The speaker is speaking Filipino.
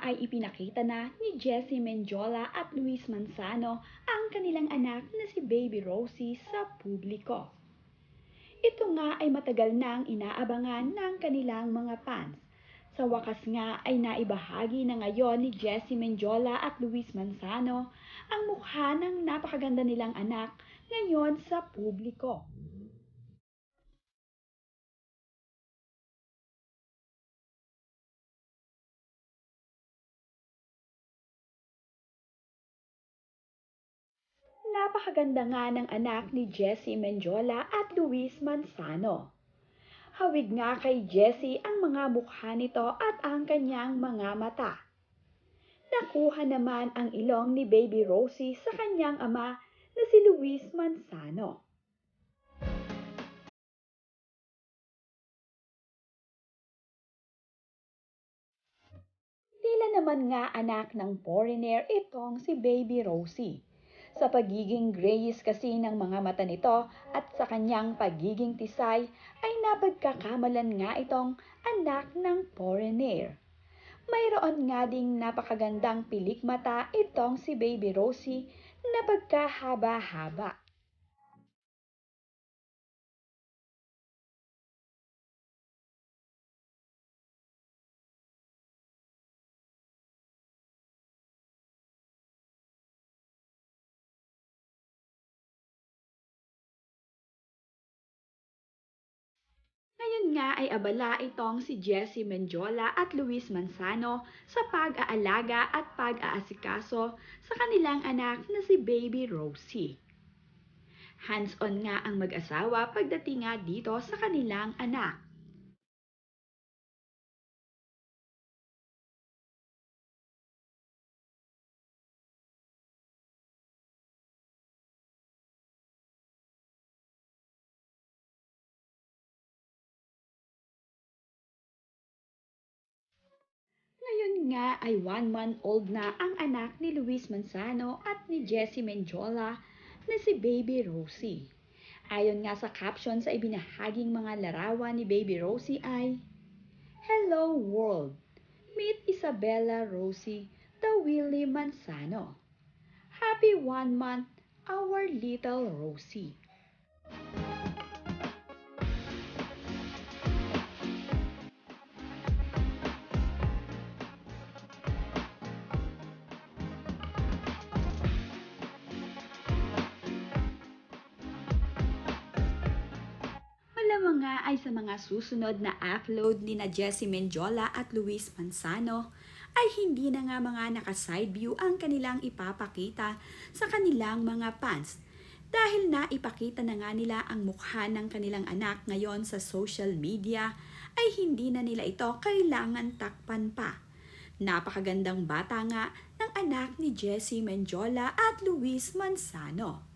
ay ipinakita na ni Jessie Mendiola at Luis Manzano ang kanilang anak na si Baby Rosie sa publiko. Ito nga ay matagal nang inaabangan ng kanilang mga fans. Sa wakas nga ay naibahagi na ngayon ni Jessie Mendiola at Luis Manzano ang mukha ng napakaganda nilang anak ngayon sa publiko. Napakaganda nga ng anak ni Jessie Mendiola at Luis Manzano. Hawig nga kay Jessie ang mga mukha nito at ang kanyang mga mata. Nakuha naman ang ilong ni Baby Rosie sa kanyang ama na si Luis Manzano. Tila naman nga anak ng foreigner itong si Baby Rosie. Sa pagiging grayish kasi ng mga mata nito at sa kanyang pagiging tisay ay napagkakamalan nga itong anak ng foreigner. Mayroon nga ding napakagandang pilik mata itong si Baby Rosie na pagkahaba-haba. Ngayon nga ay abala itong si Jessie Mendiola at Luis Manzano sa pag-aalaga at pag-aasikaso sa kanilang anak na si Baby Rosie. Hands-on nga ang mag-asawa pagdating nga dito sa kanilang anak. Ngayon nga ay 1 month old na ang anak ni Luis Manzano at ni Jessie Mendiola na si Baby Rosie. Ayon nga sa caption sa ibinahaging mga larawan ni Baby Rosie ay, "Hello world! Meet Isabella Rosie, the Willie Manzano. Happy 1 month, our little Rosie." Malamang nga ay sa mga susunod na upload ni na Jessie Mendiola at Luis Manzano ay hindi na nga mga naka-side view ang kanilang ipapakita sa kanilang mga fans. Dahil na ipakita na nga nila ang mukha ng kanilang anak ngayon sa social media ay hindi na nila ito kailangan takpan pa. Napakagandang bata nga ng anak ni Jessie Mendiola at Luis Manzano.